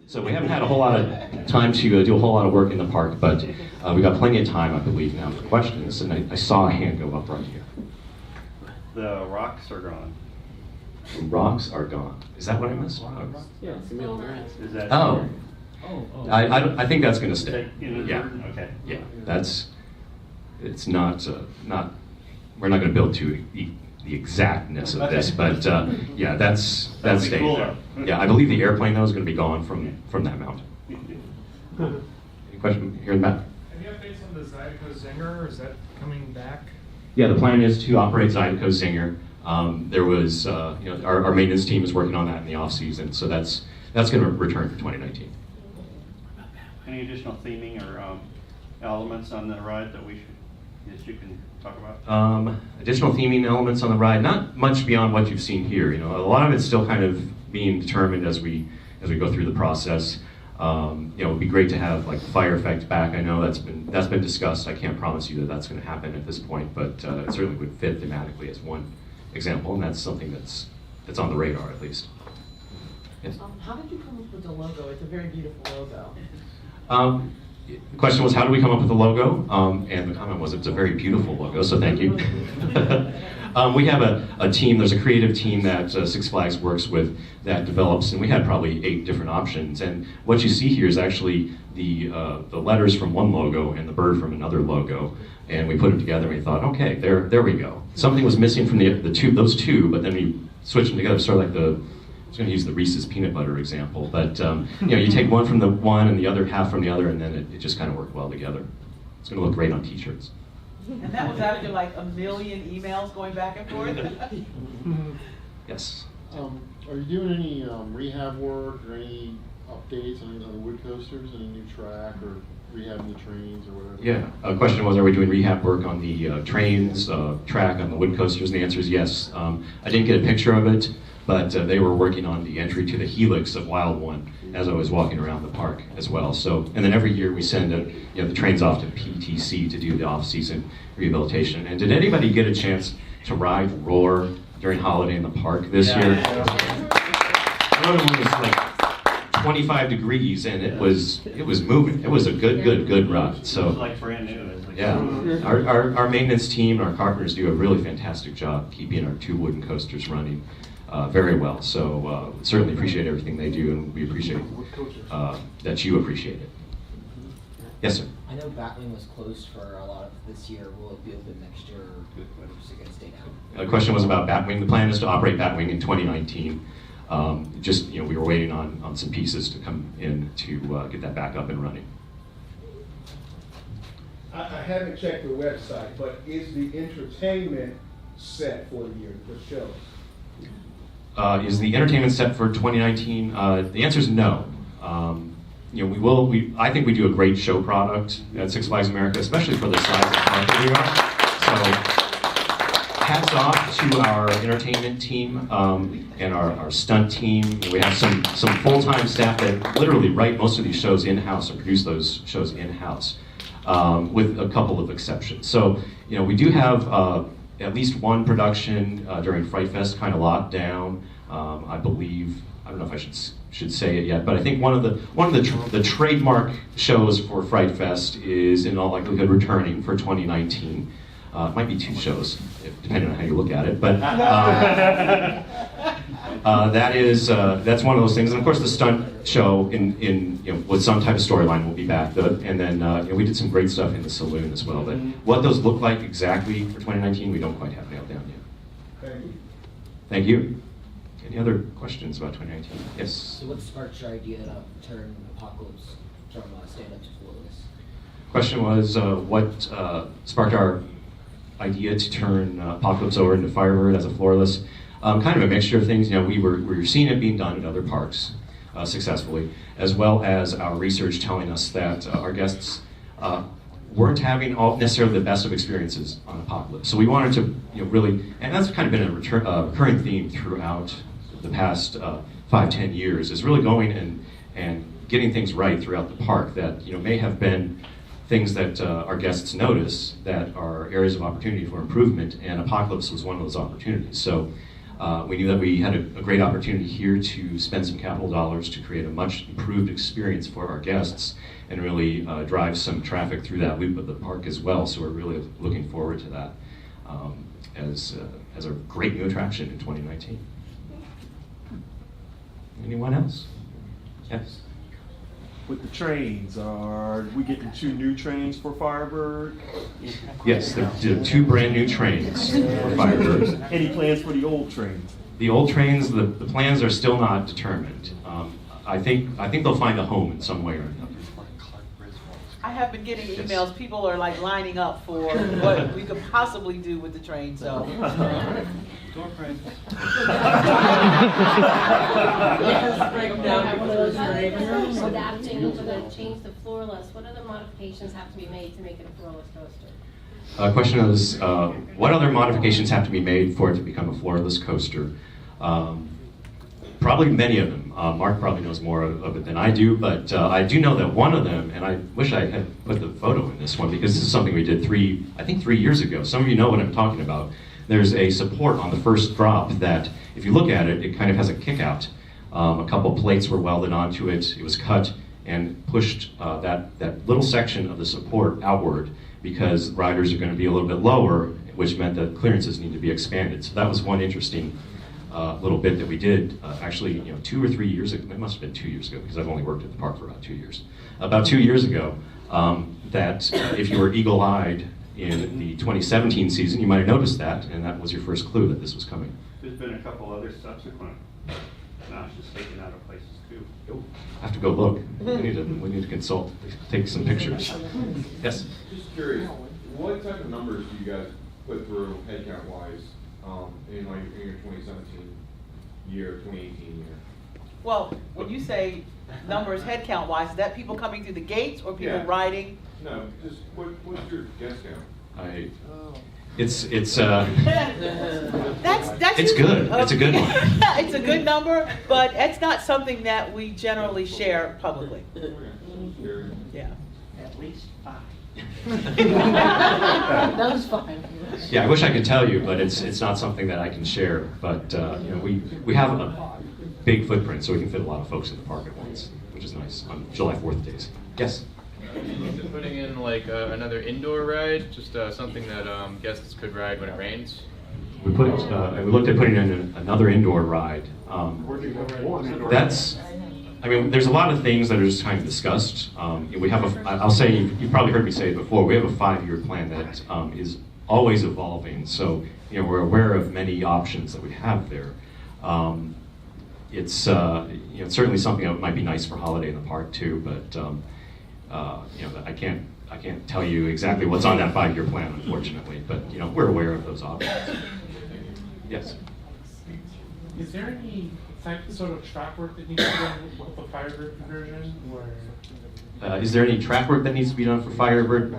So we haven't had a whole lot of time to do a whole lot of work in the park, but we've got plenty of time, I believe, now for questions. And I saw a hand go up right here. The rocks are gone. The rocks are gone. Is that what I missed? Yeah, it's gonna be on grass. Is that? Oh, Oh. I think that's going to Is stay. that in the Yeah, dirt? Okay. yeah. It's not we're not going to build to the exactness of this, but yeah, that's That'd be staying cool, there. though. Yeah, I believe the airplane though is going to be gone from that mountain. Any question here in the back? Any updates on the Zydeco Zinger? Is that coming back? Yeah, the plan is to operate Zydeco Zinger. There was, our maintenance team is working on that in the off season, so that's going to return for 2019. Any additional theming or elements on the ride that you can talk about? Additional theming elements on the ride, not much beyond what you've seen here. You know, a lot of it's still kind of being determined as we go through the process. It would be great to have like the fire effect back. I know that's been discussed. I can't promise you that that's going to happen at this point, but it certainly would fit thematically as one example, and that's something that's on the radar at least. Yes? How did you come up with the logo? It's a very beautiful logo. The question was, how do we come up with the logo? And the comment was, it's a very beautiful logo, so thank you. We have a team, there's a creative team that Six Flags works with that develops, and we had probably 8 different options. And what you see here is actually the letters from one logo and the bird from another logo. And we put them together and we thought, okay, there we go. Something was missing from those two, but then we switched them together, sort of like I was going to use the Reese's peanut butter example, but you take one from the one and the other half from the other, and then it just kind of worked well together. It's going to look great on t-shirts. And that was after like 1 million emails going back and forth? Yes. Are you doing any rehab work or any updates on the wood coasters, any new track or rehabbing the trains or whatever? Yeah. The question was, are we doing rehab work on the trains, track, on the wood coasters? And the answer is yes. I didn't get a picture of it, but they were working on the entry to the helix of Wild One as I was walking around the park as well. So, and then every year we send the trains off to PTC to do the off-season rehabilitation. And did anybody get a chance to ride Roar during Holiday in the Park this year? I know it was like 25 degrees and it was moving. It was a good ride. So It was like brand new. It was like yeah, our maintenance team and our carpenters do a really fantastic job keeping our 2 wooden coasters running very well. So certainly appreciate everything they do, and we appreciate that you appreciate it. Yes, sir. I know Batwing was closed for a lot of this year. Will it be open next year, or is it going to stay down? The question was about Batwing. The plan is to operate Batwing in 2019. We were waiting on some pieces to come in to get that back up and running. I haven't checked the website, but is the entertainment set for the year, the shows? Is the entertainment set for 2019? The answer is no. I think we do a great show product at Six Flags America, especially for the size of park that we are. So, hats off to our entertainment team and our stunt team. We have some full-time staff that literally write most of these shows in-house and produce those shows in-house, with a couple of exceptions. So, we do have at least one production during Fright Fest kind of locked down. I believe, I don't know if I should say it yet, but I think one of the trademark shows for Fright Fest is in all likelihood returning for 2019. It might be 2 shows, depending on how you look at it. But that's one of those things. And of course, the stunt show with some type of storyline will be back. And then we did some great stuff in the saloon as well. But what those look like exactly for 2019, we don't quite have nailed down yet. Thank you. Thank you. Any other questions about 2019? Yes. So what sparked your idea to turn Apocalypse from stand-up to Floralis? Question was what sparked our idea to turn Apocalypse over into Firebird as a Floralis. Kind of a mixture of things. We were seeing it being done at other parks successfully, as well as our research telling us that our guests weren't having necessarily the best of experiences on Apocalypse. So we wanted to really, and that's kind of been a recurring theme throughout the past 5-10 years, is really going and getting things right throughout the park that may have been things that our guests notice that are areas of opportunity for improvement, and Apocalypse was one of those opportunities. So We knew that we had a great opportunity here to spend some capital dollars to create a much improved experience for our guests and really drive some traffic through that loop of the park as well. So we're really looking forward to that as a great new attraction in 2019. Anyone else? Yes. With the trains, are we getting 2 new trains for Firebird? Yes, there are 2 brand new trains for Firebird. Any plans for the old trains? The old trains, the plans are still not determined. I think they'll find a home in some way or another. I have been getting emails, people are like lining up for what we could possibly do with the train, so. Door prize. Adapting to the change to Floralis, what other modifications have to be made to make it a Floralis coaster? Question is, what other modifications have to be made for it to become a floorless coaster? Probably many of them. Mark probably knows more of it than I do, but I do know that one of them, and I wish I had put the photo in this one because this is something we did 3 years ago. Some of you know what I'm talking about. There's a support on the first drop that, if you look at it, it kind of has a kick out. A couple plates were welded onto it. It was cut and pushed that little section of the support outward because riders are going to be a little bit lower, which meant that clearances need to be expanded. So that was one interesting little bit that we did actually 2 or 3 years ago. It must have been 2 years ago because I've only worked at the park for about 2 years. About 2 years ago, that if you were eagle-eyed in the 2017 season, you might have noticed that, and that was your first clue that this was coming. There's been a couple other subsequent notches taken out of places too. I have to go look. We need to consult, take some pictures. Yes? Just curious, what type of numbers do you guys put through headcount wise in your 2017 year, 2018 year? Well, when you say numbers head count wise, is that people coming through the gates or people Yeah. riding? No, just what's your guest count? It's That's It's good. It's a good one. It's a good number, but it's not something that we generally share publicly. Yeah. At least 5. That was fine. Yeah, I wish I could tell you, but it's not something that I can share. But we have a big footprint, so we can fit a lot of folks in the park at once, which is nice on July 4th days. Yes. Putting in like another indoor ride, just something that guests could ride when it rains. We looked at putting in another indoor ride. There's a lot of things that are just kind of discussed. We have I'll say, you've probably heard me say it before, we have a 5-year plan that is always evolving. So, we're aware of many options that we have there. It's certainly something that might be nice for holiday in the park too, but I can't tell you exactly what's on that 5-year plan, unfortunately, but we're aware of those options. Yes. Is there any sort of track work that needs to be done with the Firebird conversion, or? Is there any track work that needs to be done for Firebird?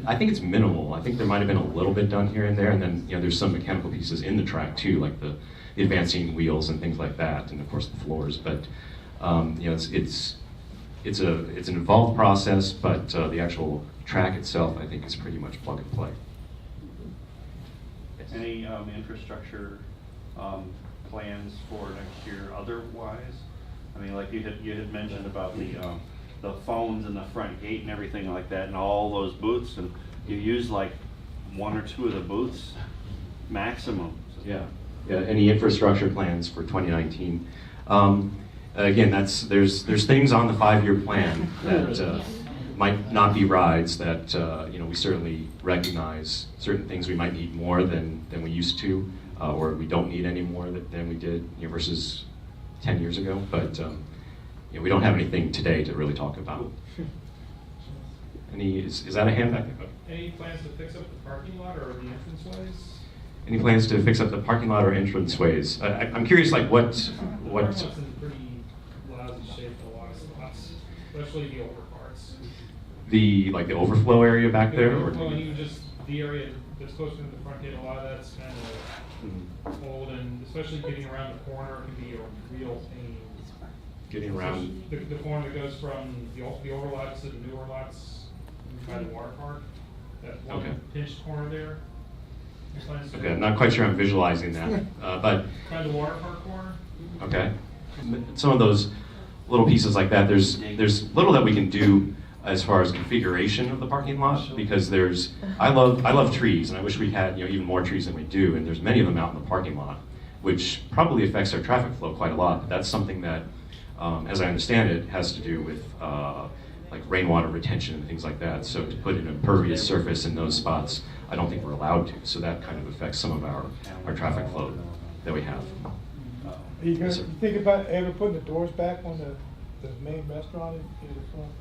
I think it's minimal. I think there might have been a little bit done here and there, and then there's some mechanical pieces in the track too, like the advancing wheels and things like that, and of course the floors. But it's an involved process, but the actual track itself, I think, is pretty much plug and play. Yes. Any infrastructure plans for next year otherwise? I mean, like you had mentioned about the phones in the front gate and everything like that, and all those booths, and you use like 1 or 2 of the booths maximum. Yeah. Any infrastructure plans for 2019? Again, there's things on the 5-year plan that might not be rides that we certainly recognize certain things we might need more than we used to, or we don't need any more than we did versus 10 years ago. But we don't have anything today to really talk about. Is that a hand back there? Any plans to fix up the parking lot or the entranceways? Any plans to fix up the parking lot or entranceways? I'm curious, like what? The parking lot's in pretty lousy shape in a lot of spots, especially the older parts. The overflow area back there? Or? Well, and even just the area that's closer to the front gate, a lot of that's kind of old, and especially getting around the corner can be a real pain. Getting around the corner that goes from the older lots to the newer lots by the water park, that one pinched corner there. Okay, I'm not quite sure I'm visualizing that, but By the water park corner. okay. Some of those little pieces like that, there's little that we can do as far as configuration of the parking lot, because I love trees, and I wish we had even more trees than we do, and there's many of them out in the parking lot, which probably affects our traffic flow quite a lot. But that's something that, as I understand it, has to do with like rainwater retention and things like that. So to put an impervious surface in those spots, I don't think we're allowed to. So that kind of affects some of our traffic flow that we have. Are you gonna, Yes, sir. you think about ever putting the doors back on the main restaurant in the front?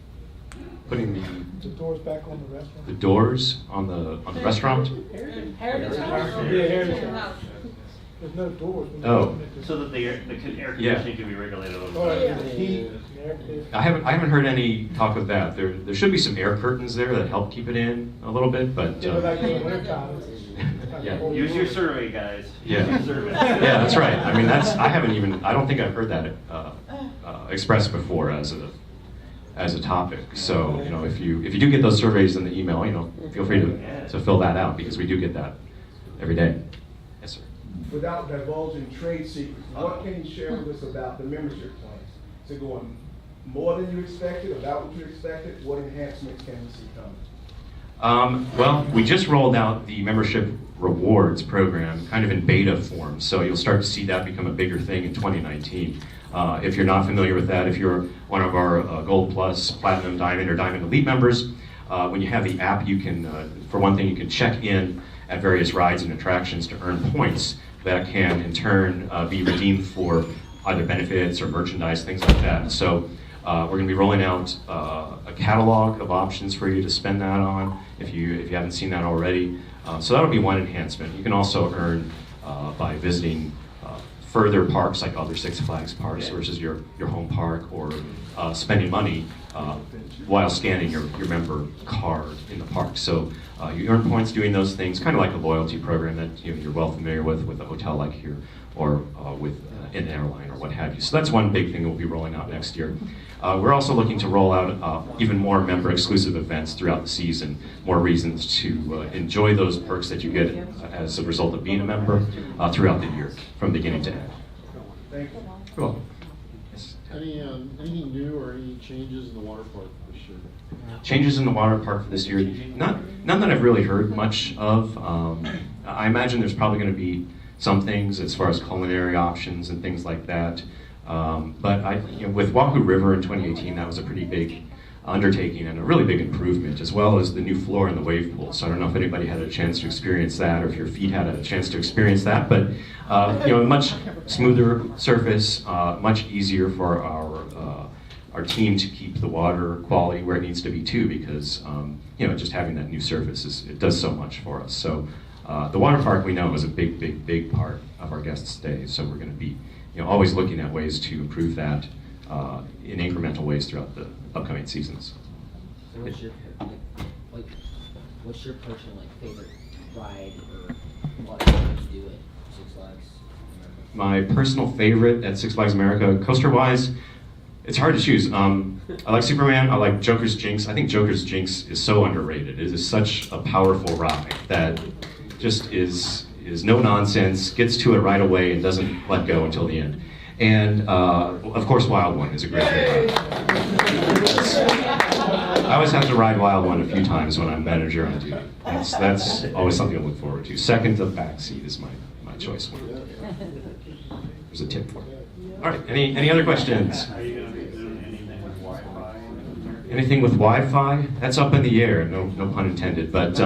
Putting The doors back on the restaurant? the doors on the restaurant. Heritage Yeah, House. Heritage House. There's no doors. when you Oh. open it. So that the air conditioning can be regulated a little Oh, bit. yeah, the heat, the air conditioning. I haven't heard any talk of that. There should be some air curtains there that help keep it in a little bit, but Yeah, but like in the wintertime, it's- Yeah. Use your survey, guys. Yeah. Use your survey. Yeah, that's right. I mean, I don't think I've heard that expressed before as a topic. So, if you do get those surveys in the email, feel free to fill that out, because we do get that every day. Yes, sir. Without divulging trade secrets, what can you share with us about the membership plans? Is it going more than you expected, about what you expected? What enhancements can we see coming? Well, we just rolled out the membership rewards program kind of in beta form, so you'll start to see that become a bigger thing in 2019. If you're not familiar with that, if you're one of our Gold Plus, Platinum, Diamond, or Diamond Elite members, when you have the app, you can, for one thing, you can check in at various rides and attractions to earn points that can in turn be redeemed for either benefits or merchandise, things like that. So we're going to be rolling out a catalog of options for you to spend that on if you haven't seen that already. So that'll be one enhancement. You can also earn by visiting further parks like other Six Flags parks versus your home park, or spending money while scanning your member card in the park. So you earn points doing those things, kind of like a loyalty program that you're well familiar with a hotel like here, or with an airline or what have you. So that's one big thing that we'll be rolling out next year. We're also looking to roll out even more member-exclusive events throughout the season, more reasons to enjoy those perks that you get as a result of being a member throughout the year, from beginning to end. Thank you. You're welcome. Yes. Anything new or any changes in the water park this year? Changes in the water park for this year, none that I've really heard much of. I imagine there's probably going to be some things as far as culinary options and things like that. But with Wahoo River in 2018, that was a pretty big undertaking and a really big improvement, as well as the new floor in the wave pool. So I don't know if anybody had a chance to experience that, or if your feet had a chance to experience that. But a much smoother surface, much easier for our team to keep the water quality where it needs to be too, because just having that new surface it does so much for us. So the water park, we know, is a big part of our guest stay. So we're going to be always looking at ways to improve that in incremental ways throughout the upcoming seasons. So what's your personal favorite ride or water park to do at Six Flags America? My personal favorite at Six Flags America, coaster-wise, it's hard to choose. I like Superman, I like Joker's Jinx. I think Joker's Jinx is so underrated. It is such a powerful ride that just is no nonsense, gets to it right away, and doesn't let go until the end. And of course, Wild One is a great ride. I always have to ride Wild One a few times when I'm manager on duty. That's always something to look forward to. Second to back seat is my choice one. There's a tip for it. All right, any other questions? Are you going to be doing anything with Wi-Fi? Anything with Wi-Fi? That's up in the air, no pun intended. But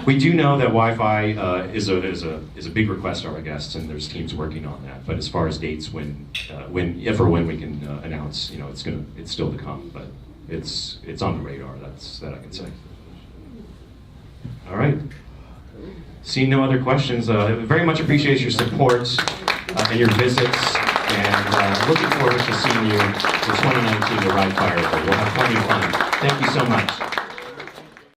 we do know that Wi-Fi is a big request of our guests, and there's teams working on that. But as far as dates, if or when we can announce, it's still to come. But it's on the radar. That I can say. All right. Seeing no other questions, very much appreciate your support and your visits, and looking forward to seeing you in 2019 to ride Firebird. We'll have plenty of fun. Thank you so much.